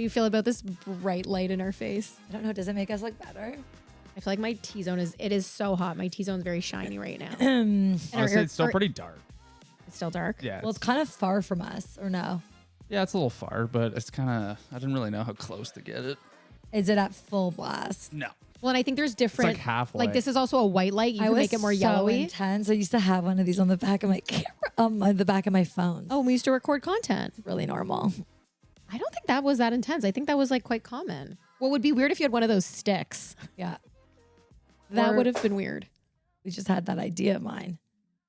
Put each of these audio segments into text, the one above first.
do you feel about this bright light in our face? I don't know. Does it make us look better? I feel like my T-zone is so hot. My T-zone's very shiny right now. Honestly, it's still pretty dark. It's still dark? Yeah. Well, it's kind of far from us, or no? Yeah, it's a little far, but it's kind of, I didn't really know how close to get it. Is it at full blast? No. Well, and I think there's different. It's like halfway. Like this is also a white light. You can make it more yellowy. Intense. I used to have one of these on the back of my camera, on the back of my phone. Oh, we used to record content. It's really normal. I don't think that was that intense. I think that was like quite common. What would be weird if you had one of those sticks? Yeah. That Or- would have been weird. We just had that idea of mine.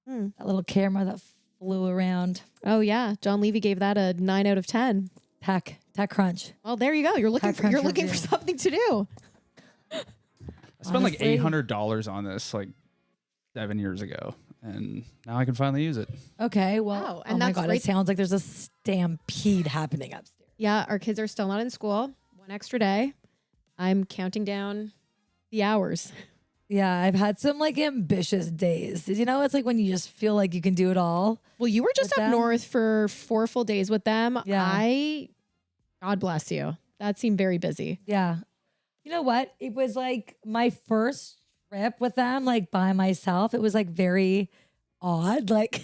That little camera that flew around. Oh yeah, John Levy gave that a 9 out of 10. Tech Crunch. Well, there you go. You're looking for review. something to do. I spent like Honestly- $800 on this like 7 years ago, and now I can finally use it. Okay, well, Wow, oh and my that's God, right. it sounds like there's a stampede happening upstairs. Yeah, our kids are still not in school. One extra day. I'm counting down the hours. Yeah, I've had some like ambitious days. Did you know it's like when you just feel like you can do it all? Well, you were just With up them? north for 4 full days with them. Yeah. God bless you. That seemed very busy. Yeah. You know what? It was like my first trip with them, like by myself. It was like very odd. Like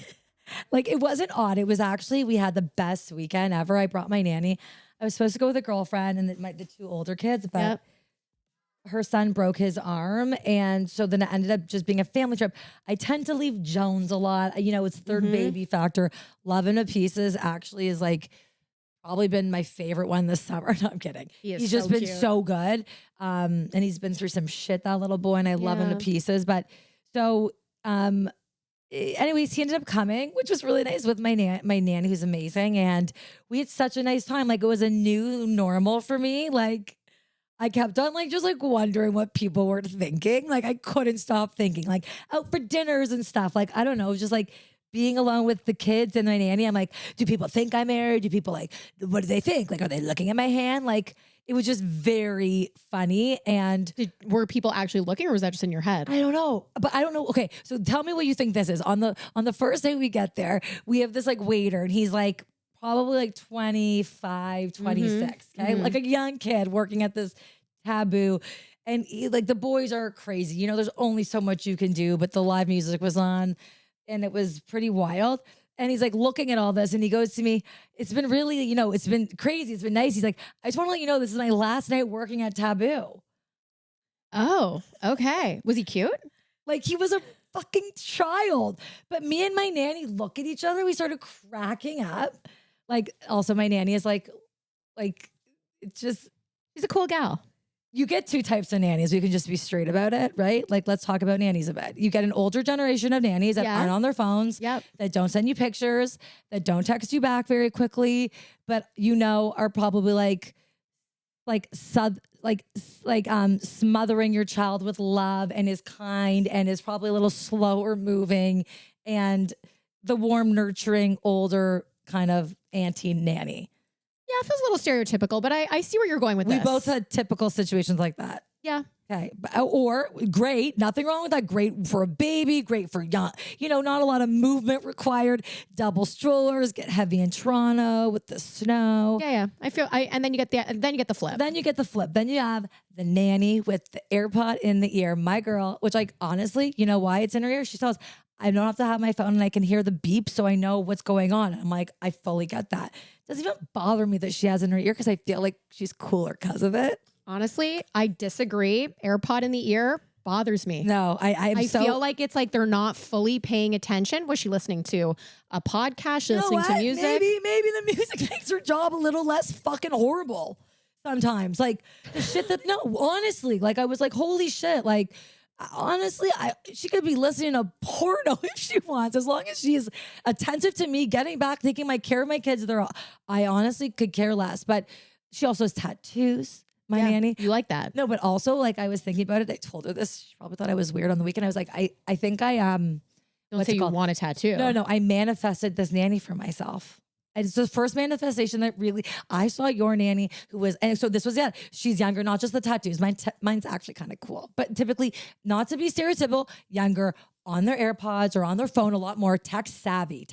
it wasn't odd. It was actually, we had the best weekend ever. I brought my nanny. I was supposed to go with a girlfriend and the 2 older kids, but Yep. her son broke his arm. And so then it ended up just being a family trip. I tend to leave Jones a lot. You know, it's third baby factor. Love him to pieces actually is like probably been my favorite one this summer. No, I'm kidding. He's just so been cute. so good. And he's been through some shit, that little boy, and I love him to Yeah. pieces. But so anyways, he ended up coming, which was really nice with my nanny, who's amazing. And we had such a nice time. Like it was a new normal for me. Like I kept on like just like wondering what people were thinking. Like I couldn't stop thinking, like out for dinners and stuff. Like, I don't know, just like being alone with the kids and my nanny. I'm like, do people think I'm married? Do people like, what do they think? Like, are they looking at my hand? Like, it was just very funny. And Were people actually looking, or was that just in your head? I don't know, but I don't know. Okay, so tell me what you think this is. On the first day we get there, we have this like waiter, and he's like probably like 25, 26. Okay, like a young kid working at this Taboo. And like the boys are crazy. You know, there's only so much you can do, but the live music was on and it was pretty wild. And he's like looking at all this and he goes to me, it's been really, you know, it's been crazy. It's been nice. He's like, I just want to let you know, this is my last night working at Taboo. Oh, okay. Was he cute? Like he was a fucking child. But me and my nanny look at each other. We started cracking up. Like also my nanny is like it's just, He's a cool gal. you get 2 types of nannies. We can just be straight about it, right? Like, let's talk about nannies a bit. You get an older generation of nannies that Yeah. aren't on their phones, Yep. that don't send you pictures, that don't text you back very quickly, but you know are probably smothering your child with love and is kind and is probably a little slower moving, and the warm, nurturing, older kind of auntie nanny. Yeah, it feels a little stereotypical, but I see where you're going with We this. both had typical situations like that. Yeah. Okay. Or great. Nothing wrong with that. Great for a baby. Great for young. You know, not a lot of movement required. Double strollers. Get heavy in Toronto with the snow. Yeah, yeah. And then you get the flip. Then you get the flip. Then you have the nanny with the AirPod in the ear. My girl, which like honestly, you know why it's in her ear? She tells, I don't have to have my phone and I can hear the beep so I know what's going on. And I'm like, I fully get that. It doesn't even bother me that she has it in her ear because I feel like she's cooler because of it. Honestly, I disagree. AirPod in the ear bothers me. No, I feel like it's like they're not fully paying attention. Was she listening to a podcast? She You know listening to what? music? Maybe the music makes her job a little less fucking horrible sometimes. Like the shit that, no, honestly, like I was like, holy shit. Like, honestly, she could be listening to porno if she wants, as long as she is attentive to me, getting back, taking my care of my kids. I honestly could care less. But she also has tattoos, my nanny. You like that? No, but also like I was thinking about it. I told her this. She probably thought I was weird on the weekend. I was like, I think I Don't what's say it you called? want a tattoo. No, I manifested this nanny for myself. And it's the first manifestation that really, I saw your nanny who was, and so this was it. She's younger, not just the tattoos. Mine's actually kind of cool, but typically not to be stereotypical, younger, on their AirPods or on their phone a lot more tech savvy.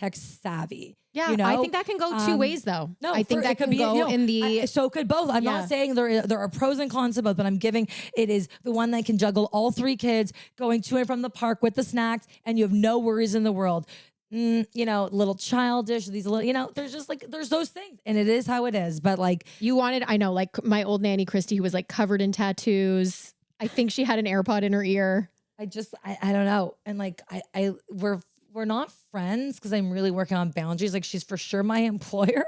Yeah, you know? I think that can go two ways though. No, I think that can go in the. so could both. I'm not saying there are pros and cons to both, but I'm giving it is the one that can juggle all 3 kids going to and from the park with the snacks, and you have no worries in the world. You know, little childish, these little, you know, there's just like, there's those things, and it is how it is. But like, You wanted, I know, like my old nanny Christy, who was like covered in tattoos. I think she had an AirPod in her ear. I don't know. And like, we're not friends because I'm really working on boundaries. Like, she's for sure my employer,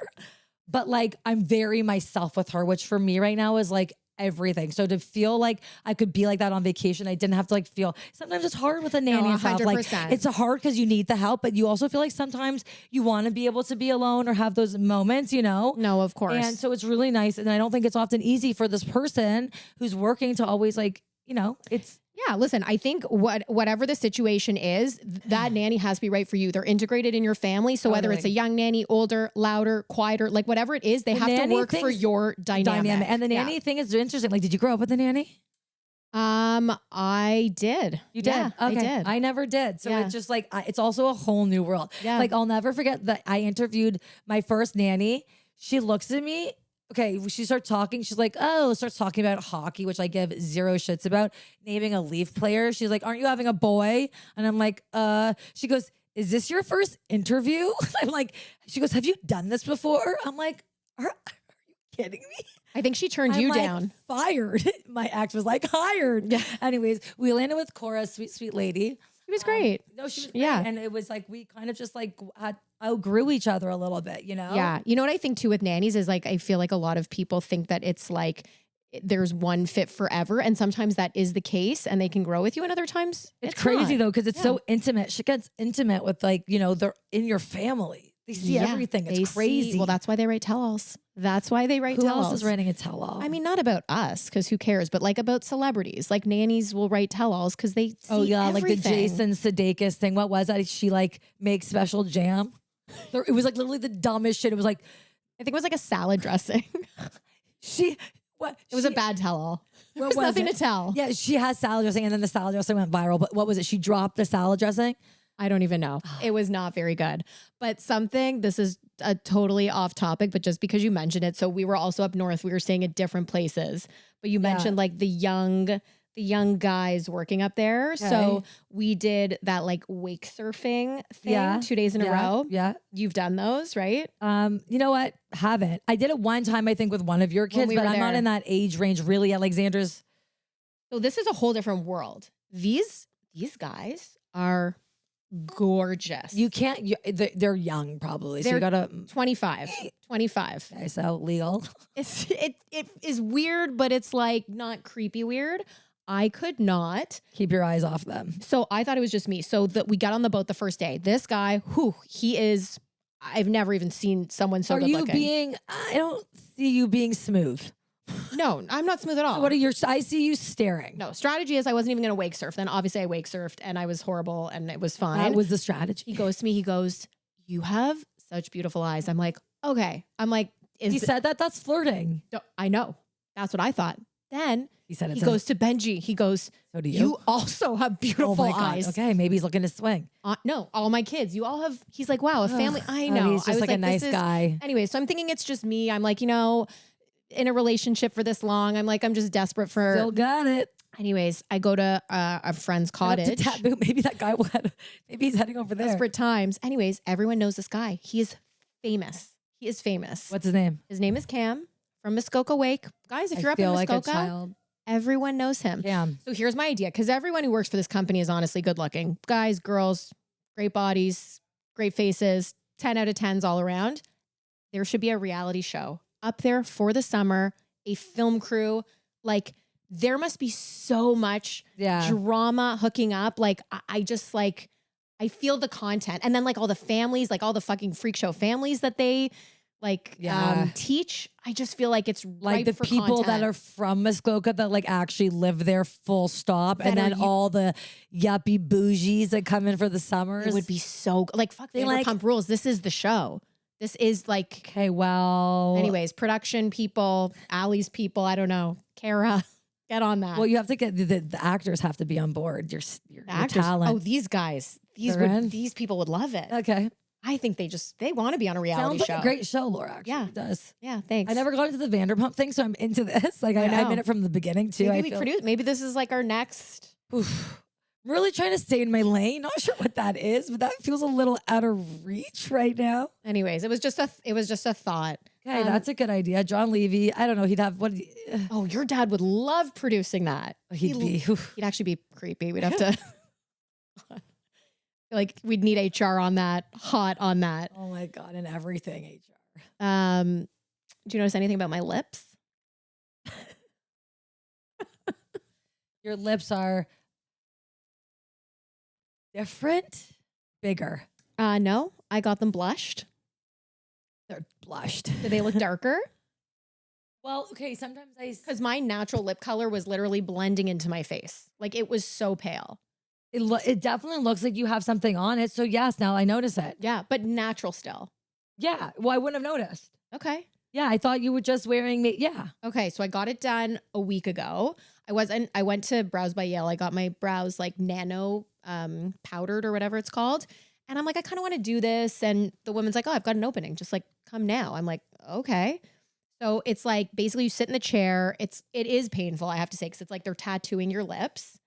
but like, I'm very myself with her, which for me right now is like everything. So to feel like I could be like that on vacation, I didn't have to like feel, sometimes it's hard with a nanny and stuff. Like, it's hard because you need the help, but you also feel like sometimes you want to be able to be alone or have those moments, you know? No, of course. And so it's really nice. And I don't think it's often easy for this person who's working to always like, you know, it's. Yeah, listen, I think whatever the situation is, that nanny has to be right for you. They're integrated in your family. So whether it's a young nanny, older, louder, quieter, like whatever it is, they have to work for your dynamic. And the nanny thing is interesting. Like, did you grow up with a nanny? I did. You did? Yeah, okay. I did. I never did. So it's just like, it's also a whole new world. Yeah. Like, I'll never forget that I interviewed my first nanny. She looks at me. Okay, she starts talking. She's like, starts talking about hockey, which I give 0 shits about. Naming a Leaf player. She's like, aren't you having a boy? And I'm like, she goes, is this your first interview? I'm like, she goes, have you done this before? I'm like, are you kidding me? I think she turned you down. Fired. My ex was like, hired. Yeah. Anyways, we landed with Cora, sweet lady. She was great. No, she was great. And it was like, we kind of just like outgrew each other a little bit, you know? Yeah. You know what I think too with nannies is like, I feel like a lot of people think that it's like, there's one fit forever. And sometimes that is the case and they can grow with you. And other times it's crazy though, because it's so intimate. She gets intimate with like, you know, they're in your family. They see everything. It's crazy. Well, that's why they write tell-alls. That's why they write Who tell-alls. else is writing a tell-all? I mean, not about us, because who cares? But like about celebrities. Like nannies will write tell-alls because they see everything. Like the Jason Sudeikis thing. What was that? She like makes special jam. It was like literally the dumbest shit. It was like, I think it was like a salad dressing. It was a bad tell-all. There's nothing to tell. Yeah, she has salad dressing, and then the salad dressing went viral. But what was it? She dropped the salad dressing. I don't even know. It was not very good. But this is a totally off topic, but just because you mentioned it. So we were also up north. We were staying at different places. But you mentioned like the young guys working up there. Okay. So we did that like wake surfing thing 2 days in a row. Yeah. You've done those, right? You know what? Haven't. I did it one time, I think, with one of your kids, but I'm not in that age range really. Alexander's. So this is a whole different world. These guys are gorgeous. You can't, they're young probably. So they're you gotta 25. Okay, so legal. It is weird, but it's like not creepy weird. I could not keep your eyes off them. So I thought it was just me. So we got on the boat the first day. This guy, I've never even seen someone so good looking. I don't see you being smooth. No, I'm not smooth at all. So I see you staring. No, strategy is I wasn't even going to wake surf. Then obviously I wake surfed and I was horrible and it was fine. That was the strategy. He goes to me, you have such beautiful eyes. I'm like, okay. I'm like, he said that? That's flirting. No, I know. That's what I thought. Then he goes to Benji. He goes, so do you? You also have beautiful eyes. Okay, maybe he's looking to swing. No, all my kids. You all have. He's like, wow, a family. I know. He's just like a nice guy. Anyway, so I'm thinking it's just me. I'm like, in a relationship for this long, I'm just desperate for. Still got it. Anyways, I go to a friend's cottage. Maybe that guy maybe he's heading over there. Desperate times. Anyways, everyone knows this guy. He is famous. What's his name? His name is Cam from Muskoka Wake. Guys, if you're up in Muskoka, like everyone knows him. Cam. So here's my idea, because everyone who works for this company is honestly good looking. Guys, girls, great bodies, great faces, 10 out of 10s all around. There should be a reality show up there for the summer, a film crew. Like, there must be so much drama hooking up. Like, I feel the content. And then like all the families, like all the fucking freak show families that they teach. I just feel like it's like the people that are from Muskoka that like actually live there full stop. And then all the yuppie bougies that come in for the summers. It would be so like, fuck, they Vanderpump Rules. This is the show. This is like, okay, well, anyways, production people, Allie's people. I don't know. Kara. Get on that. Well, you have to get the actors have to be on board. Your Actors. talent. Oh, these guys. These people would love it. Okay. I think they want to be on a reality Sounds show. like a great show, Laura. Actually, Yeah. it does. Yeah, thanks. I never got into the Vanderpump thing, so I'm into this. Like I know. I'm in it from the beginning too. Maybe this is like our next. Oof. I'm really trying to stay in my lane. Not sure what that is, but that feels a little out of reach right now. Anyways, it was just a thought. Okay, that's a good idea. John Levy. I don't know. He'd have what? Oh, your dad would love producing that. He'd actually be creepy. We'd have to. Like we'd need HR on that, hot on that. Oh my God, and everything HR. Do you notice anything about my lips? Your lips are different, bigger. No, I got them blushed. They're blushed. Do they look darker? Well, okay, sometimes Because my natural lip color was literally blending into my face. Like it was so pale. It definitely looks like you have something on it. So yes, now I notice it. Yeah, but natural still. Yeah. Well, I wouldn't have noticed. Okay. Yeah, I thought you were just wearing me. Yeah. Okay, so I got it done a week ago. I went to Brows by Yale. I got my brows like nano powdered or whatever it's called. And I'm like, I kind of want to do this. And the woman's like, oh, I've got an opening. Just like come now. I'm like, okay. So it's like basically you sit in the chair. It is painful, I have to say, because it's like they're tattooing your lips.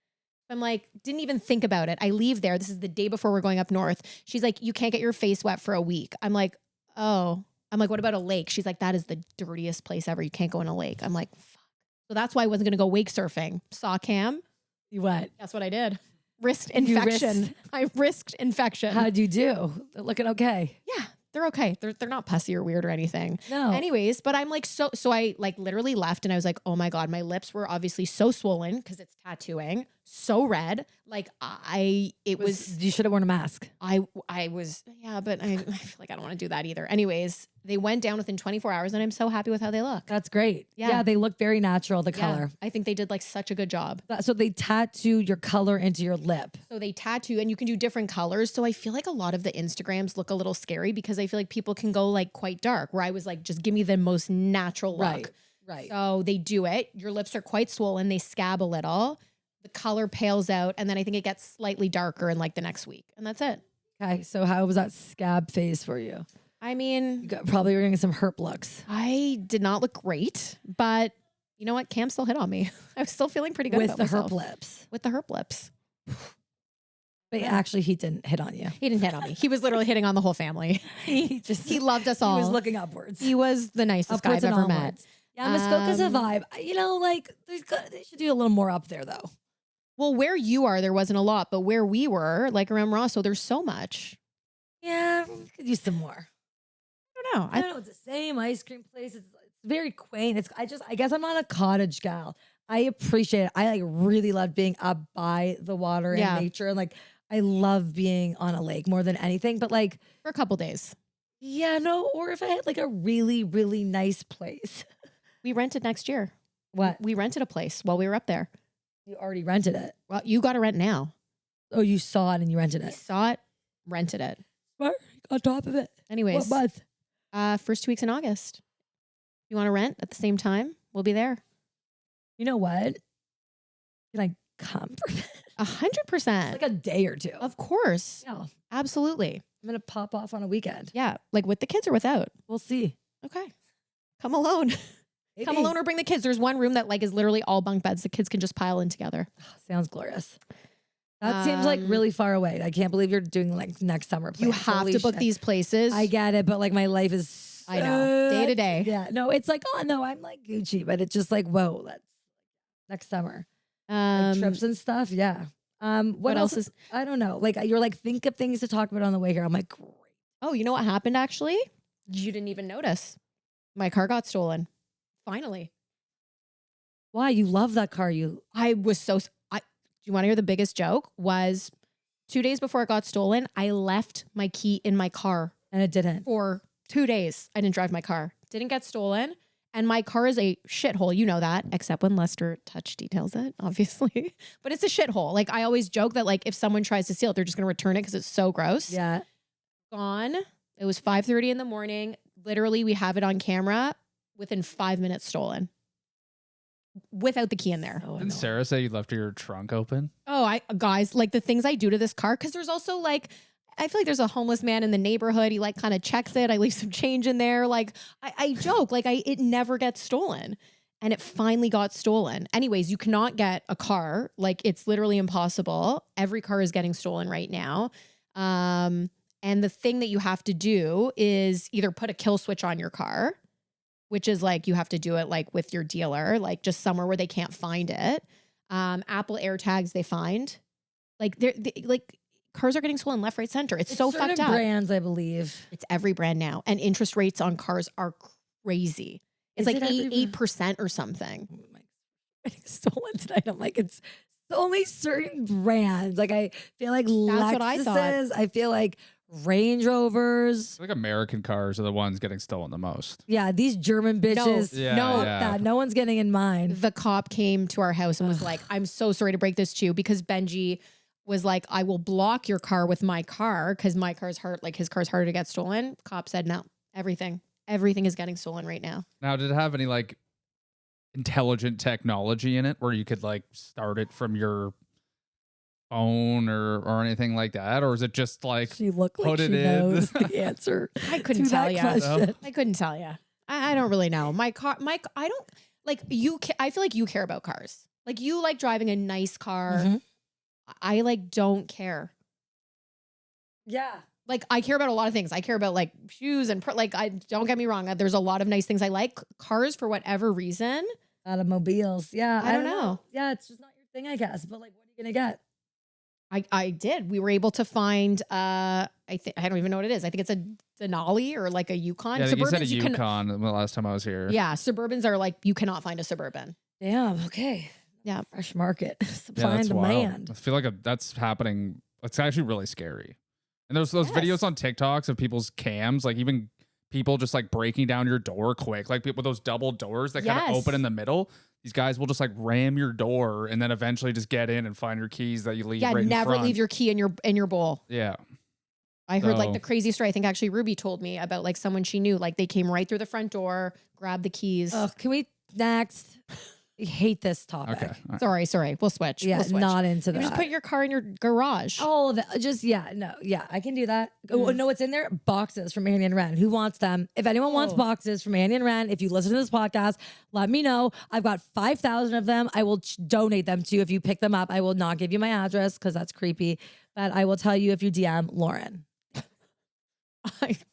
I'm like, didn't even think about it. I leave there. This is the day before we're going up north. She's like, you can't get your face wet for a week. I'm like, oh. I'm like, what about a lake? She's like, that is the dirtiest place ever. You can't go in a lake. I'm like, fuck. So that's why I wasn't going to go wake surfing. Saw Cam. You what? That's what I did. Risked infection. I risked infection. How'd you do? They're looking okay. Yeah, they're okay. They're not pussy or weird or anything. No. Anyways, but I'm like, so I like literally left and I was like, oh my God, my lips were obviously so swollen because it's tattooing, so red. Like you should have worn a mask. I was, yeah, but I feel like I don't want to do that either. Anyways, they went down within 24 hours and I'm so happy with how they look. That's great. Yeah. Yeah, they look very natural, the color. I think they did like such a good job. So they tattoo your color into your lip. So they tattoo and you can do different colors. So I feel like a lot of the Instagrams look a little scary because I feel like people can go like quite dark where I was like, just give me the most natural look. Right. So they do it. Your lips are quite swollen. They scab a little. The color pales out. And then I think it gets slightly darker in like the next week. And that's it. Okay. So how was that scab phase for you? I mean, Probably were getting some herp looks. I did not look great, but you know what? Cam still hit on me. I was still feeling pretty good with about the myself. herp lips. With the herp lips. But actually, he didn't hit on you. He didn't hit on me. He was literally hitting on the whole family. He loved us all. He was looking upwards. He was the nicest guy I've ever met. Yeah, Muskoka's a vibe. You know, like they should do a little more up there though. Well, where you are, there wasn't a lot, but where we were, like around Rosso, there's so much. Yeah, could use some more. I don't know. I don't know. It's the same ice cream place. It's very quaint. I guess I'm not a cottage gal. I appreciate it. I like really love being up by the water and nature, and like I love being on a lake more than anything. But like for a couple days. Yeah, no. Or if I had like a really, really nice place. We rented next year. What? We rented a place while we were up there. You already rented it. Well, you got to rent now. Oh, you saw it and you rented We it. saw it, rented it. Smart. On top of it. Anyways. What month? First 2 weeks in August. You want to rent at the same time? We'll be there. You know what? Can I come for 100%. like a day or two? Of course. Yeah. Absolutely. I'm going to pop off on a weekend. Yeah. Like with the kids or without? We'll see. Okay. Come alone. Maybe. Come alone or bring the kids. There's one room that like is literally all bunk beds. The kids can just pile in together. Sounds glorious. That seems like really far away. I can't believe you're doing like next summer plans. You have to book these places. I get it, but like my life is I know. Day to day. Yeah. No, it's like, oh no, I'm like Gucci, but it's just like, whoa, that's next summer. Like trips and stuff. Yeah. What else is I don't know. Like you're like, think of things to talk about on the way here. I'm like, great. Oh, you know what happened actually? You didn't even notice. My car got stolen. Finally. Why? You love that car. I was so do you want to hear the biggest joke? Was 2 days before it got stolen, I left my key in my car. And it didn't. For 2 days, I didn't drive my car. Didn't get stolen. And my car is a shithole. You know that, except when Lester Touch details it, obviously. But it's a shithole. Like I always joke that like if someone tries to steal it, they're just going to return it because it's so gross. Yeah. Gone. It was 5:30 in the morning. Literally, we have it on camera. Within 5 minutes, stolen. without the key in there. Oh, Didn't Sarah say you left your trunk open? Oh, guys, like the things I do to this car, because there's also like, I feel like there's a homeless man in the neighborhood. He like kind of checks it. I leave some change in there. Like I joke, like it never gets stolen. And it finally got stolen. Anyways, you cannot get a car. Like it's literally impossible. Every car is getting stolen right now. And the thing that you have to do is either put a kill switch on your car, which is like you have to do it like with your dealer, like just somewhere where they can't find it. Apple AirTags they find. Like like cars are getting stolen left, right, center. It's so fucked up. Brands, I believe. It's every brand now. And interest rates on cars are crazy. It's Is like it 8% or something. Oh my, getting stolen tonight. I'm like, it's only certain brands. Like I feel like Lexuses. What I thought. I feel like Range Rovers. I feel like American cars are the ones getting stolen the most. Yeah, these German bitches. Yeah, no, yeah. that no one's getting in mine. The cop came to our house and was like, I'm so sorry to break this to you, because Benji was like, I will block your car with my car because my car's hard. Like his car's harder to get stolen. Cop said, no, everything is getting stolen right now. Now, did it have any like intelligent technology in it where you could like start it from your phone or anything like that? Or is it just like She looked like put she it in? knows the answer. I couldn't to tell that you. question. I couldn't tell you. I don't really know. My car, I don't like you. I feel like you care about cars. Like you like driving a nice car. Mhm. I like don't care. Yeah. Like I care about a lot of things. I care about like shoes and like I don't get me wrong. There's a lot of nice things I like. Cars for whatever reason. Automobiles. Yeah. I don't know. Yeah, it's just not your thing, I guess. But like, what are you gonna get? I did. We were able to find I don't even know what it is. I think it's a Denali or like a Yukon. Yeah, I think you said a Suburbans, Yukon the last time I was here. Yeah, Suburbans are like you cannot find a Suburban. Damn. Okay. Yeah. Fresh market. Yeah, Supply and that's wild. demand. I feel like that's happening. It's actually really scary. And there's those Yes. videos on TikToks of people's cams, like even people just like breaking down your door quick, like with those double doors that kind of Yes. open in the middle. These guys will just like ram your door and then eventually just get in and find your keys that you leave. Yeah, right never in front. leave your key in your bowl. Yeah. I heard like So- the crazy story. I think actually Ruby told me about like someone she knew. Like they came right through the front door, grabbed the keys. Oh, can we next? I hate this topic. Okay. All right. Sorry. We'll switch. Yeah, We'll switch. not into You that. just put your car in your garage. Oh, just yeah, I can do that. Oh, no, what's in there? Boxes from Annie and Ren. Who wants them? If anyone wants Oh. boxes from Annie and Ren, if you listen to this podcast, let me know. I've got 5,000 of them. I will donate them to you if you pick them up. I will not give you my address because that's creepy, but I will tell you if you DM Lauren.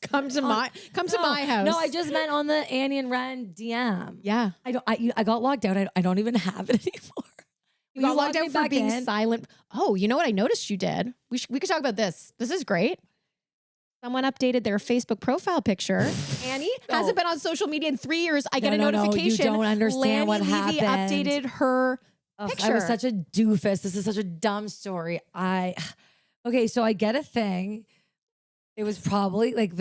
Come to my house. No, I just meant on the Annie and Ren DM. yeah. I got locked out. I don't even have it anymore. You got locked logged me out for back being in? silent. Oh, you know what I noticed you did? We could talk about this. This is great. Someone updated their Facebook profile picture. Annie hasn't been on social media in 3 years. I get a No, notification. you don't understand what Lanny Levy happened. updated her picture. I was such a doofus. This is such a dumb story. Okay, so I get a thing. It was probably like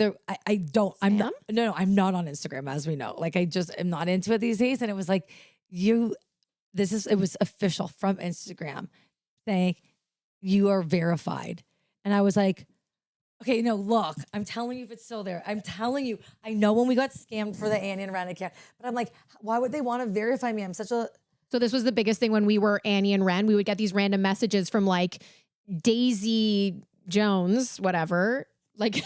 I'm not, no, I'm not on Instagram, as we know. Like I just am not into it these days. And it was like, it was official from Instagram saying you are verified. And I was like, okay, no, look, I'm telling you if it's still there. I'm telling you, I know when we got scammed for the Annie and Ren account, but I'm like, why would they want to verify me? I'm such a, So this was the biggest thing when we were Annie and Ren. We would get these random messages from like Daisy Jones, whatever. Like,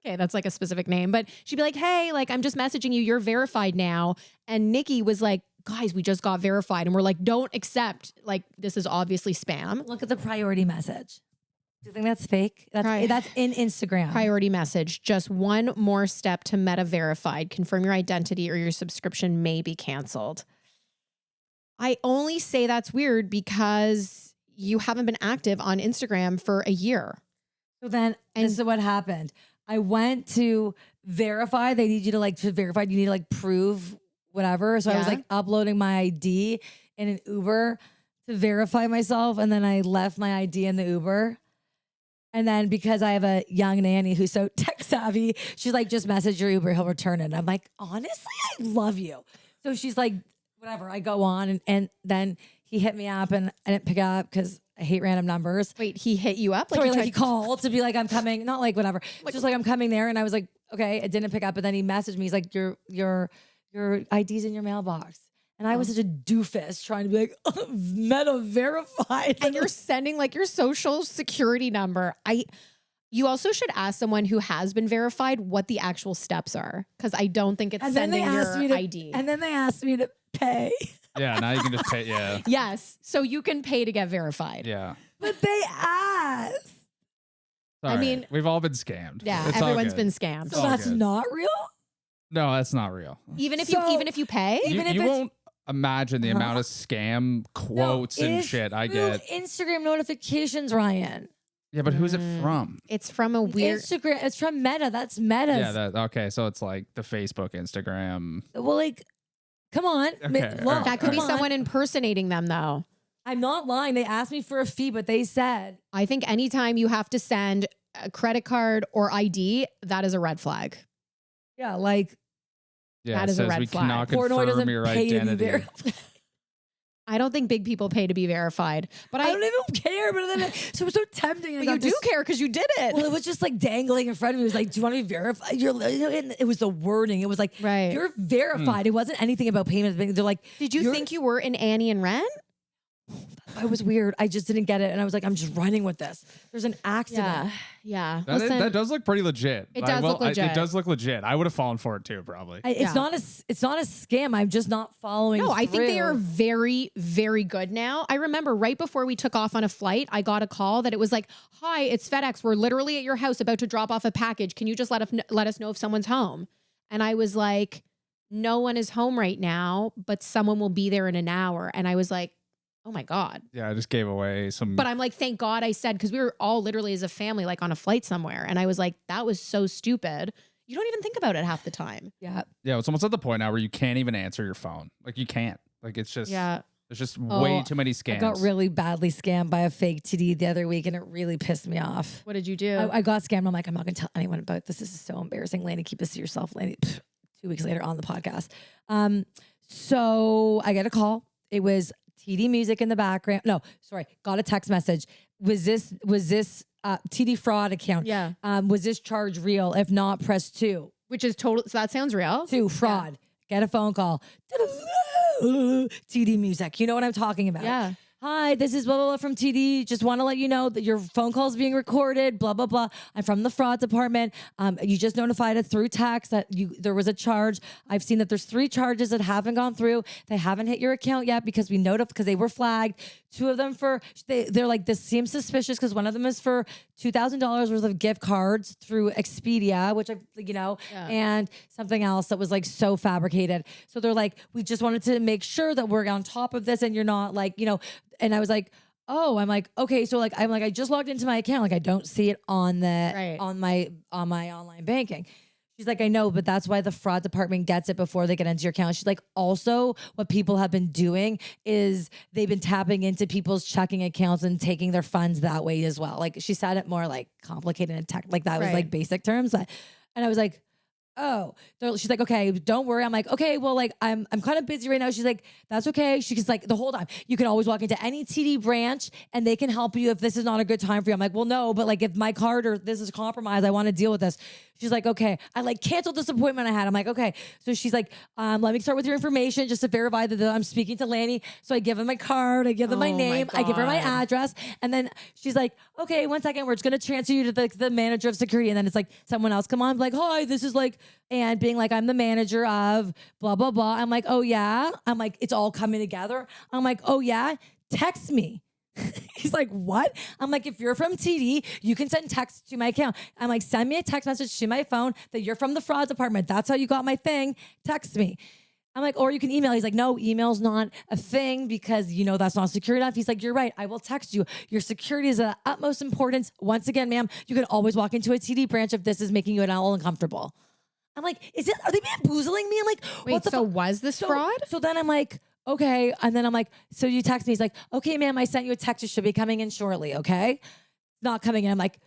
okay, that's like a specific name, but she'd be like, hey, like, I'm just messaging you. You're verified now. And Nikki was like, guys, we just got verified. And we're like, don't accept. Like, this is obviously spam. look at the priority message. Do you think that's fake? That's in Instagram. Priority message. Just one more step to Meta verified. Confirm your identity or your subscription may be canceled. I only say that's weird because you haven't been active on Instagram for a year. So then, this is what happened. I went to verify. They need you to verify. You need to prove whatever. So I was Yeah. uploading my ID in an Uber to verify myself. And then I left my ID in the Uber. And then because I have a young nanny who's so tech savvy, she's like, just message your Uber. He'll return it. And I'm like, honestly, I love you. So she's like, whatever. I go on and then he hit me up and I didn't pick up because I hate random numbers. Wait, he hit you up? Sorry, you he called to be like, I'm coming. Not like whatever. Just like I'm coming there. And I was like, okay, I didn't pick up. But then he messaged me. He's like, your ID's in your mailbox. And I was such a doofus trying to be like, Meta verified. And you're sending like your social security number. You also should ask someone who has been verified what the actual steps are. Because I don't think it's sending your ID. And then they asked me to pay. Yeah, now you can just pay. Yeah. Yes. So you can pay to get verified. Yeah. But they asked. All I right. mean- we've all been scammed. Yeah. It's all Everyone's good. been scammed. So all that's good. not real? No, that's not real. Even if So- you pay, You, Even if you it's- won't imagine the amount of scam quotes No, it and is shit I through get. Instagram notifications, Ryan. Yeah, but who's it from? it's from a weird. Instagram. It's from Meta. That's Meta's. Yeah, okay. So it's like the Facebook, Instagram. Well, like, come on. Okay, Look, all right. That could be come on. someone impersonating them, though. I'm not lying. They asked me for a fee, but they said, I think anytime you have to send a credit card or ID, that is a red flag. yeah, like, Yeah, That it is a says red we flag. cannot Portnoy confirm doesn't your pay to be identity. verified. I don't think big people pay to be verified, but I don't even care, but then so it was so tempting. But you do care because you did it. Well, it was just like dangling in front of me. It was like, "Do you want to be verified?" And it was the wording. It was like, Right. "You're verified." It wasn't anything about payments. They're like, Did you "You're-" think you were in Annie and Ren? It was weird? I just didn't get it, and I was like, "I'm just running with this." There's an accident. Yeah. That does look pretty legit. It does look legit. It does look legit. I would have fallen for it too, probably. It's Yeah. not a scam. I'm just not following. No, I think they through. are very, very good now. I remember right before we took off on a flight, I got a call that it was like, "Hi, it's FedEx. We're literally at your house about to drop off a package. Can you just let us know if someone's home?" And I was like, "No one is home right now, but someone will be there in an hour." And I was like, "Oh my God." Yeah, I just gave away some. But I'm like, thank God I said, because we were all literally as a family, like on a flight somewhere. And I was like, that was so stupid. You don't even think about it half the time. Yeah. yeah, it's almost at the point now where you can't even answer your phone. Like you can't. Like it's just. Yeah. There's just Oh, way too many scams. I got really badly scammed by a fake TD the other week, and it really pissed me off. What did you do? I got scammed. I'm like, I'm not going to tell anyone about this. This is so embarrassing. Laney, keep this to yourself. Laney, 2 weeks later on the podcast. So I get a call. It was TD music in the background. No, sorry. Got a text message. Was this TD fraud account? Yeah. Was this charge real? If not, press 2. Which is total. So that sounds real. 2, fraud. Get a phone call. TD music. You know what I'm talking about. Yeah. Hi, this is blah, blah, blah from TD. Just want to let you know that your phone call is being recorded, blah, blah, blah. I'm from the fraud department. You just notified it through text that there was a charge. I've seen that there's 3 charges that haven't gone through. They haven't hit your account yet because we notified, because they were flagged. 2 of them they're like, this seems suspicious because one of them is for $2,000 worth of gift cards through Expedia, which and something else that was like so fabricated. So they're like, we just wanted to make sure that we're on top of this and you're not like, and I was like, oh, I'm like, okay. So like, I just logged into my account. Like I don't see it on on my online banking. She's like, I know, but that's why the fraud department gets it before they get into your account. She's like, also what people have been doing is they've been tapping into people's checking accounts and taking their funds that way as well. Like she said it more like complicated and tech, like that was like basic terms. And I was like, oh, she's like, okay, don't worry. I'm like, okay, well, like I'm kind of busy right now. She's like, that's okay. She's like, the whole time you can always walk into any TD branch and they can help you if this is not a good time for you. I'm like, well, no, but like if my card or this is compromised, I want to deal with this. She's like, okay. I like canceled this appointment I had. I'm like, okay. So she's like, let me start with your information just to verify that I'm speaking to Lanny. So I give them my card, I give them my name, I give her my address. And then she's like, okay, 1 second. We're just going to transfer you to the manager of security. And then it's like someone else come on, like, hi, this is like, and being like, I'm the manager of blah, blah, blah. I'm like, oh yeah. I'm like, it's all coming together. I'm like, oh yeah, text me. He's like, what? I'm like, if you're from TD, you can send text to my account. I'm like, send me a text message to my phone that you're from the fraud department. That's how you got my thing. Text me. I'm like, or you can email. He's like, no, email's not a thing because, that's not secure enough. He's like, you're right. I will text you. Your security is of utmost importance. Once again, ma'am, you can always walk into a TD branch if this is making you at all uncomfortable. I'm like, are they bamboozling me? I'm like, Wait, what the so was this fraud? So then I'm like, okay. And then I'm like, so you text me. He's like, okay, ma'am, I sent you a text. It should be coming in shortly. Okay. Not coming in. I'm like,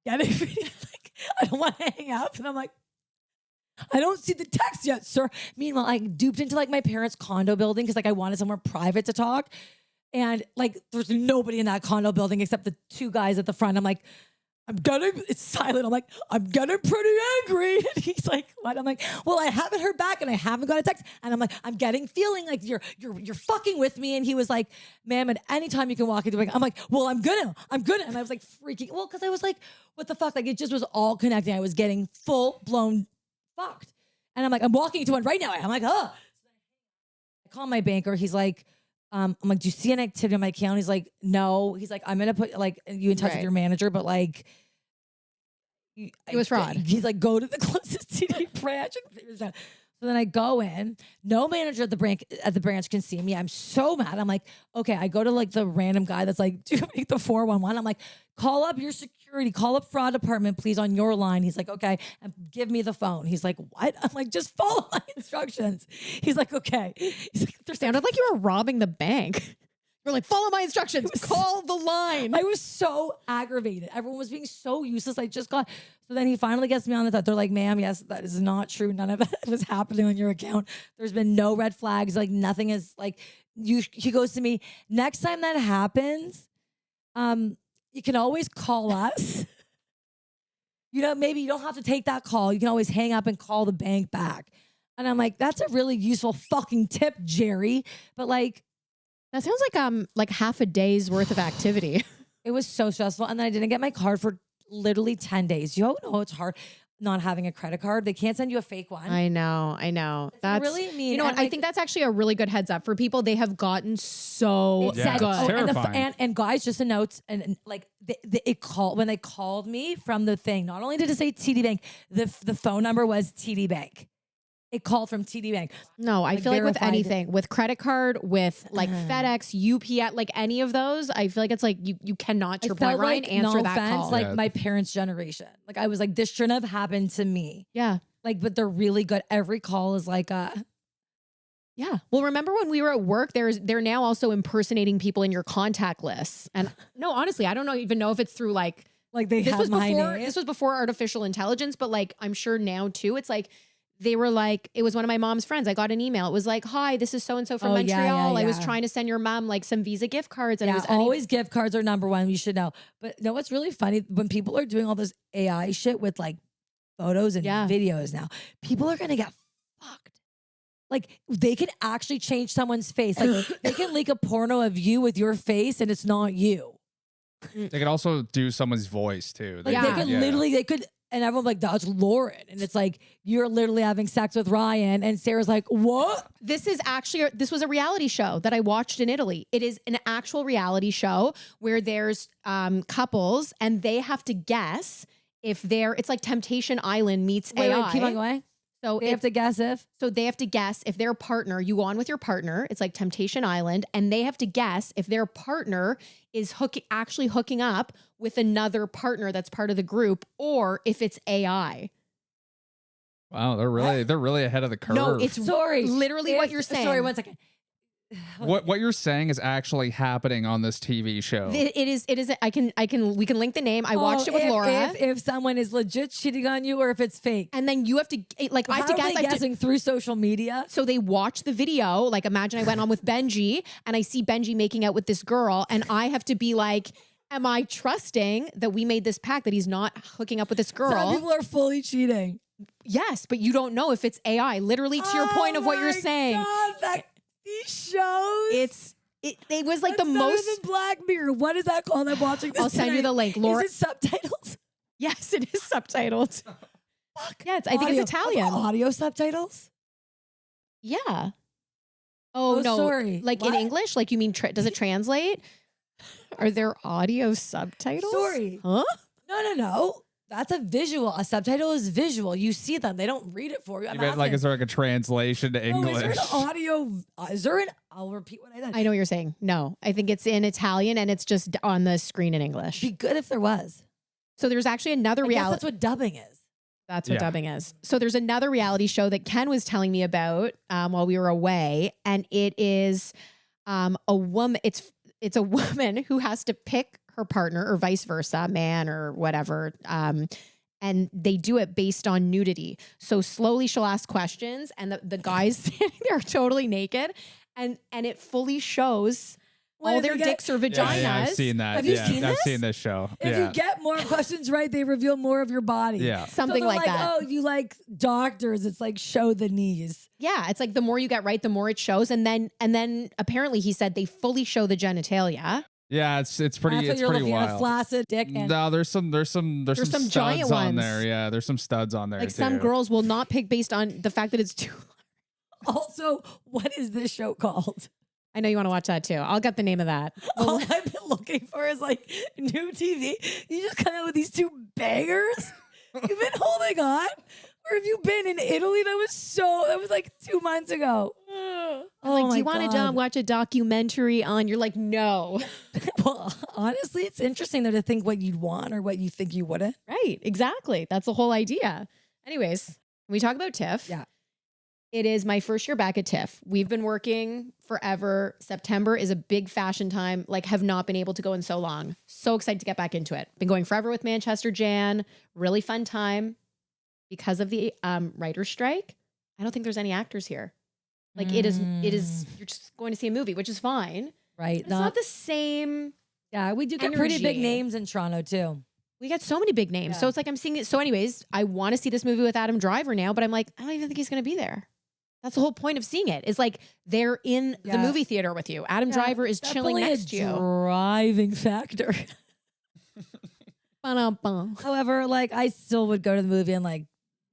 get it? Like, I don't want to hang up. And I'm like, I don't see the text yet, sir. Meanwhile, I duped into like my parents' condo building because like I wanted somewhere private to talk. And like, there's nobody in that condo building except the 2 guys at the front. I'm like, it's silent. I'm like, I'm getting pretty angry. And he's like, what? I'm like, well, I haven't heard back and I haven't got a text. And I'm like, I'm feeling like you're fucking with me. And he was like, ma'am, at any time you can walk into the bank. I'm like, well, I'm gonna. And I was like freaking, well, cause I was like, what the fuck? Like it just was all connecting. I was getting full blown fucked. And I'm like, I'm walking into one right now. I'm like, oh. I call my banker. He's like, I'm like, do you see an activity on my account? He's like, no. He's like, I'm going to put like you in touch with your manager, but like. It was fraud. He's like, go to the closest TD branch and figure this out. So then I go in. No manager at the branch can see me. I'm so mad. I'm like, okay. I go to like the random guy that's like, do you make the 411? I'm like, call up your security, call up fraud department, please, on your line. He's like, okay, and give me the phone. He's like, what? I'm like, just follow my instructions. He's like, okay. He's like, It sounded like you were robbing the bank. You're like, follow my instructions. Call the line. I was so aggravated. Everyone was being so useless. So then he finally gets me on the thought. They're like, ma'am, yes, that is not true. None of that was happening on your account. There's been no red flags. Like nothing is like he goes to me, next time that happens, you can always call us. Maybe you don't have to take that call. You can always hang up and call the bank back. And I'm like, that's a really useful fucking tip, Jerry. But like, that sounds like half a day's worth of activity. It was so stressful. And then I didn't get my card for literally 10 days. You know it's hard not having a credit card. They can't send you a fake one. I know. That's really mean. You know what? I think that's actually a really good heads up for people. They have gotten so Yeah, good. it's terrifying. And guys, just a note, and like when they called me from the thing, not only did it say TD Bank, the phone number was TD Bank. It called from TD Bank. No, I feel like with anything, with credit card, with like FedEx, UPS, like any of those, I feel like it's like you cannot, to your point, Ryan, answer that call. Like my parents' generation. Like I was like, this shouldn't have happened to me. Yeah. Like, but they're really good. Every call is like yeah. Well, remember when we were at work, they're now also impersonating people in your contact lists. And no, honestly, I don't even know if it's through like they have my name. This was before artificial intelligence, but like I'm sure now too, it's like they were like, it was one of my mom's friends. I got an email. It was like, hi, this is so-and-so from Montreal. I was trying to send your mom like some Visa gift cards. And it was always gift cards are number one. You should know. But no, what's really funny when people are doing all this AI shit with like photos and videos now, people are going to get fucked. Like they can actually change someone's face. Like they can leak a porno of you with your face and it's not you. They could also do someone's voice too. Like they could literally, and everyone's like, that's Lauren. And it's like, you're literally having sex with Ryan. And Sarah's like, what? This was a reality show that I watched in Italy. It is an actual reality show where there's couples and they have to guess if it's like Temptation Island meets AI. Wait, keep on going. So they have to guess if their partner, you go on with your partner, it's like Temptation Island, and they have to guess if their partner is actually hooking up with another partner that's part of the group, or if it's AI. Wow, they're really ahead of the curve. No, it's literally what you're saying. Sorry, one second. What you're saying is actually happening on this TV show. It is. We can link the name. I watched it with Laura. If someone is legit cheating on you or if it's fake. And then you have to I have to guess. Guessing through social media. So they watch the video. Like imagine I went on with Benji and I see Benji making out with this girl and I have to be like, am I trusting that we made this pact that he's not hooking up with this girl? Some people are fully cheating. Yes, but you don't know if it's AI. Literally to your point of what you're saying. God, these shows. It was like the better most than Black Mirror. What is that called? I'm watching this. I'll send you the link. Laura, is it subtitles? Yes, it is subtitled. Fuck. Yeah, I think it's Italian. Audio subtitles? Yeah. Oh no, sorry. Like in English? Like you mean does it translate? Are there audio subtitles? Sorry. Huh? No. That's a visual. A subtitle is visual. You see them. They don't read it for you. Is there like a translation to English? Is there an audio? I'll repeat what I said. I know what you're saying. No, I think it's in Italian and it's just on the screen in English. Be good if there was. So there's actually another reality. That's what dubbing is. That's what dubbing is. So there's another reality show that Ken was telling me about while we were away, and it is a woman. It's a woman who has to pick her partner or vice versa, man or whatever. And they do it based on nudity. So slowly she'll ask questions and the guy's standing there totally naked and it fully shows all their dicks or vaginas. Yeah, I've seen that. Have you seen I've this? seen this show. If you get more questions right, they reveal more of your body. Yeah. Something so like that. Oh, you like doctors? It's like show the knees. Yeah, it's like the more you get right, the more it shows. And then apparently he said they fully show the genitalia. Yeah, it's pretty That's what it's you're pretty looking at, a wild. flaccid dick. And No, there's some some studs giant on ones. there. Yeah, there's some studs on there. Like too. some girls will not pick based on the fact that it's too. also, what is this show called? I know you want to watch that too. I'll get the name of that. All I've been looking for is like new TV. You just come out with these two bangers. You've been holding on. Where have you been in Italy? That was like 2 months ago. I'm Oh like, my do you want to God. watch a documentary on? You're like, no. Well, honestly, it's interesting though to think what you'd want or what you think you wouldn't. Right, exactly. That's the whole idea. Anyways, when we talk about TIFF. Yeah. It is my first year back at TIFF. We've been working forever. September is a big fashion time. Like, have not been able to go in so long. So excited to get back into it. Been going forever with Manchester Jan. Really fun time. Because of the writer's strike, I don't think there's any actors here. Like it is, you're just going to see a movie, which is fine. Right. It's not the same. Yeah, we do get pretty big energy. names in Toronto too. We got so many big names. Yeah. So it's like I'm seeing it. So anyways, I want to see this movie with Adam Driver now, but I'm like, I don't even think he's going to be there. That's the whole point of seeing it. Is like they're in the movie theater with you. Adam Driver is chilling Definitely next to you. Driving factor. Ba-dum-bum. However, like I still would go to the movie and like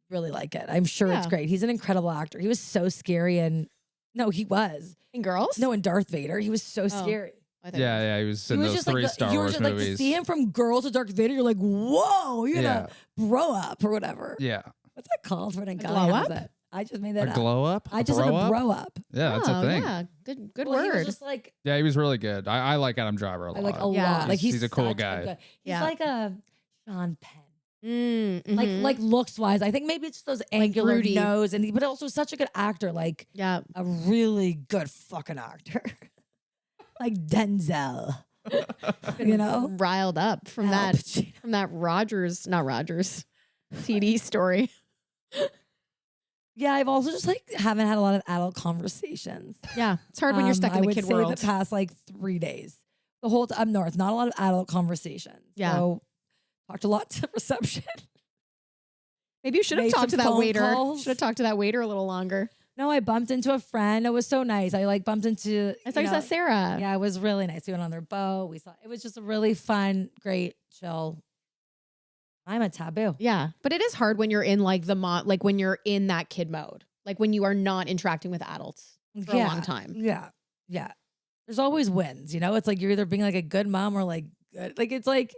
really like it. I'm sure it's Yeah. great. He's an incredible actor. He was so scary and no, he was. And girls? No, in Darth Vader, he was so scary. I thought Yeah, he was in He was those just three like Star you were Wars just like movies. to see him from Girls to Darth Vader. You're like, whoa, you're Yeah. gonna grow up or whatever. Yeah, What's that called when a guy glow has up? that? I just made a that up. glow up. I just bro want to up? grow up. Yeah, that's a thing. Yeah, good Well, he was word. just like Yeah, he was really good. I like Adam Driver a lot. I like a Yeah. lot. Like He's a cool such guy. good- he's Yeah. like a Sean Penn. Mhm. Like looks wise. I think maybe it's those angular Rudy. nose and but also such a good actor. Like yeah. a really good fucking actor. Like Denzel. You know? Riled up from Al that Pacino. not Rogers TD story. Yeah, I've also just like haven't had a lot of adult conversations. Yeah, it's hard when you're stuck I in the would kid say world. the past like 3 days. The whole up north, not a lot of adult conversations. Yeah. So talked a lot to reception. Maybe you should have made talked to some that phone waiter. calls. Should have talked to that waiter a little longer. No, I bumped into a friend. It was so nice. I like bumped into I thought you saw Sarah. Yeah, it was really nice. We went on their boat. It was just a really fun, great, chill. I'm a taboo. Yeah, but it is hard when you're in like like when you're in that kid mode, like when you are not interacting with adults for a long time. Yeah. Yeah. There's always wins, you know? It's like you're either being like a good mom or like good. Like it's like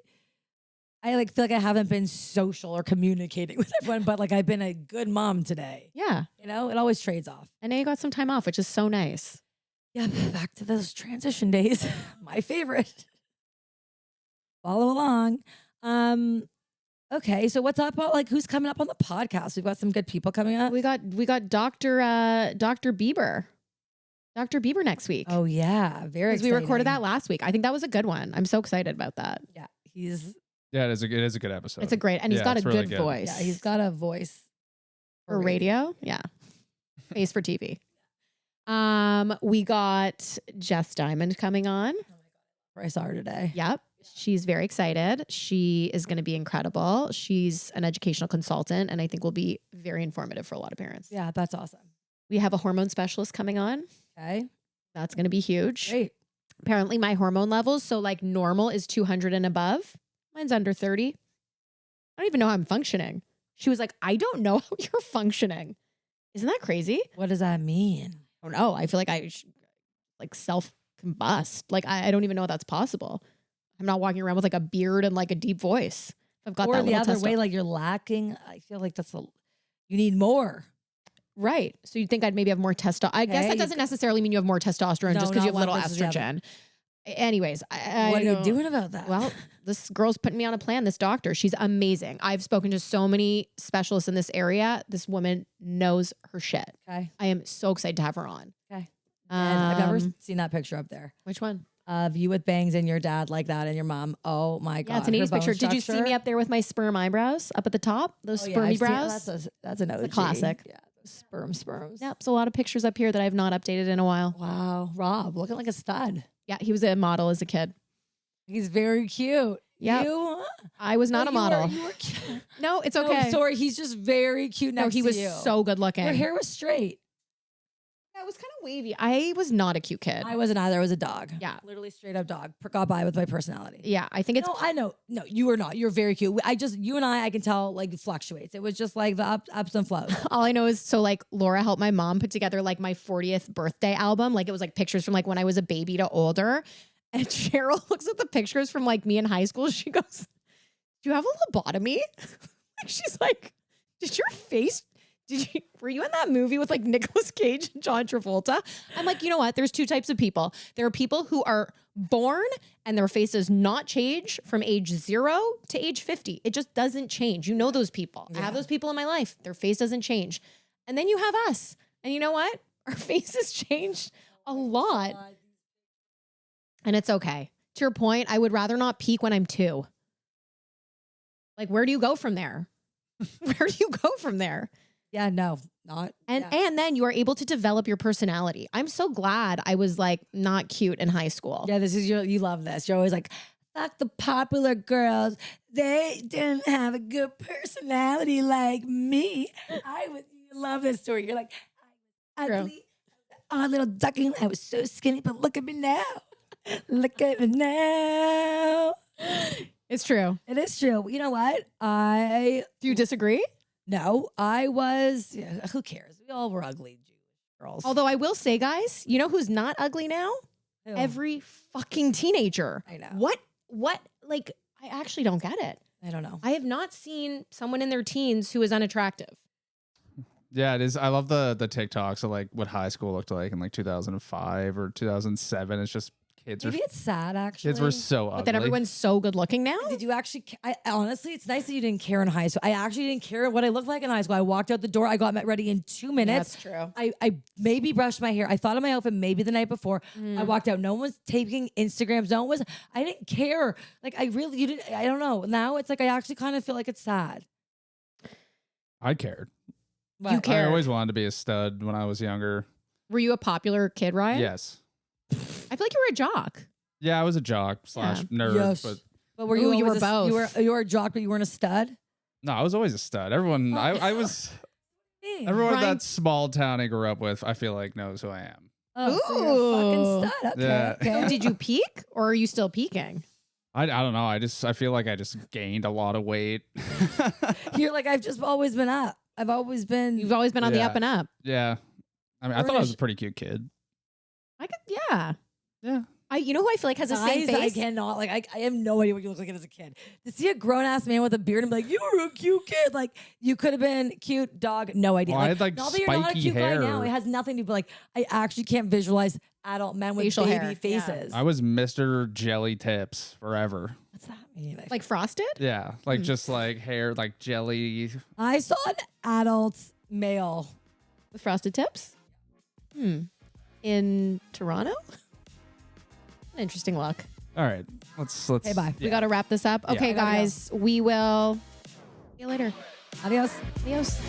I like feel like I haven't been social or communicating with everyone, but like I've been a good mom today. Yeah, You know, it always trades off. and now you got some time off, which is so nice. Yeah, back to those transition days. My favorite. Follow along. Okay, so what's up about like who's coming up on the podcast? We've got some good people coming up. We got Dr. Bieber. Dr. Bieber next week. Oh yeah, very 'Cause we exciting. recorded that last week. I think that was a good one. I'm so excited about that. Yeah, he's Yeah, it is a good episode. It's a great, and he's Yeah, got a it's really good good. voice. yeah, he's got a voice for radio. Yeah. Face for TV. We got Jess Diamond coming on. I saw her today. Yep. She's very excited. She is going to be incredible. She's an educational consultant and I think will be very informative for a lot of parents. Yeah, that's awesome. We have a hormone specialist coming on. Okay, That's going to be huge. great. Apparently my hormone levels, so like normal is 200 and above. Mine's under 30. I don't even know how I'm functioning. She was like, I don't know how you're functioning. Isn't that crazy? What does that mean? I don't know. I feel like I should, like self combust. Like I don't even know if that's possible. I'm not walking around with like a beard and like a deep voice. I've got Or that the little other way, like you're lacking. I feel like you need more. right. So you'd think I'd maybe have more testosterone. I guess Okay, that you doesn't necessarily mean you have more testosterone No, just because you not have little one versus the other. estrogen. Anyways, I What are you don't- doing about that? Well, this girl's putting me on a plan. This doctor, she's amazing. I've spoken to so many specialists in this area. This woman knows her shit. okay. I am so excited to have her on. Okay. And I've never Um, seen that picture up there Which one? of you with bangs and your dad like that and your mom. Oh my god! Yeah, it's an her 80s picture. bone Did you see me structure. up there with my sperm eyebrows up at the top? Those Oh, yeah, spermy I've seen- brows? That's an OG. classic. Yeah, those sperms. Yep, so a lot of pictures up here that I've not updated in a while. Wow, Rob, looking like a stud. Yeah, he was a model as a kid. He's very cute. Yep. You? I was not a model. You were cute. No, it's No, okay. sorry, he's just very cute No, next he to was you. so good looking. Your hair was straight. Yeah, it was kind of wavy. I was not a cute kid. I wasn't either. I was a dog. Yeah. Literally straight up dog. Got by with my personality. Yeah, I think it's No, I know. No, you were not. You're very cute. You and I can tell like it fluctuates. It was just like the ups and flows. all I know is so like Laura helped my mom put together like my 40th birthday album. Like it was like pictures from like when I was a baby to older. And Cheryl looks at the pictures from like me in high school. She goes, "Do you have a lobotomy?" She's like, were you in that movie with like Nicolas Cage and John Travolta? I'm like, you know what? There's two types of people. There are people who are born and their face does not change from age 0 to age 50. It just doesn't change. You know those people. I have those people in my life. Their face doesn't change. And then you have us. And you know what? Our faces changed a lot. And it's okay. To your point, I would rather not peak when I'm 2. Like, where do you go from there? Where do you go from there? Yeah, no, not. And then you are able to develop your personality. I'm so glad I was like not cute in high school. Yeah, you love this. You're always like, fuck the popular girls. They didn't have a good personality like me. You love this story. You're like, I was ugly, odd little duckling. I was so skinny, but look at me now. Look at me now. It's true. It is true. You know what? Do you disagree? No, I was. Yeah, who cares? We all were ugly Jewish girls. Although I will say, guys, you know who's not ugly now? Who? Every fucking teenager. I know. What? Like, I actually don't get it. I don't know. I have not seen someone in their teens who is unattractive. Yeah, it is. I love the TikToks of like what high school looked like in like 2005 or 2007. It's just Maybe it's sad actually. kids were so ugly. But then everyone's so good looking now. Did you actually? Honestly, it's nice that you didn't care in high school. I actually didn't care what I looked like in high school. I walked out the door. I got ready in 2 minutes. That's true. I maybe brushed my hair. I thought of my outfit maybe the night before. I walked out. No one was taking Instagrams. No one was. I didn't care. Like you didn't. I don't know. Now it's like I actually kind of feel like it's sad. I cared. But You cared. I always wanted to be a stud when I was younger. Were you a popular kid, Ryan? Yes. I feel like you were a jock. Yeah, I was a jock / nerd, Yes. but were Ooh, you? you were always both. You were a jock, but you weren't a stud. no, I was always a stud. Everyone, I was. Everyone Ryan- that small town I grew up with, I feel like knows who I am. Oh, so you're a fucking stud. Okay. Yeah. Okay. Did you peak or are you still peaking? I don't know. I feel like I just gained a lot of weight. You're like, I've just always been up. I've always been. You've always been on the Yeah. up and up. Yeah, I mean, I thought I was a pretty cute kid. I could, yeah. Yeah. You know who I feel like has the same Guys, face? I cannot. Like, I have no idea what you look like as a kid. To see a grown ass man with a beard and be like, you were a cute kid. Like, you could have been cute, dog. No idea. Well, I had, like, not that you're not a spiky cute guy now. hair. It has nothing to do. But like, I actually can't visualize adult men with Facial baby hair, yeah. faces. I was Mr. Jelly Tips forever. What's that mean? Like frosted? Yeah, like just like hair, like jelly. I saw an adult male. With frosted tips? In Toronto? An interesting look. All right, let's. Hey, bye. We got to wrap this up. Yeah. Okay, I gotta go. guys, we will see you later. Adios. Adios.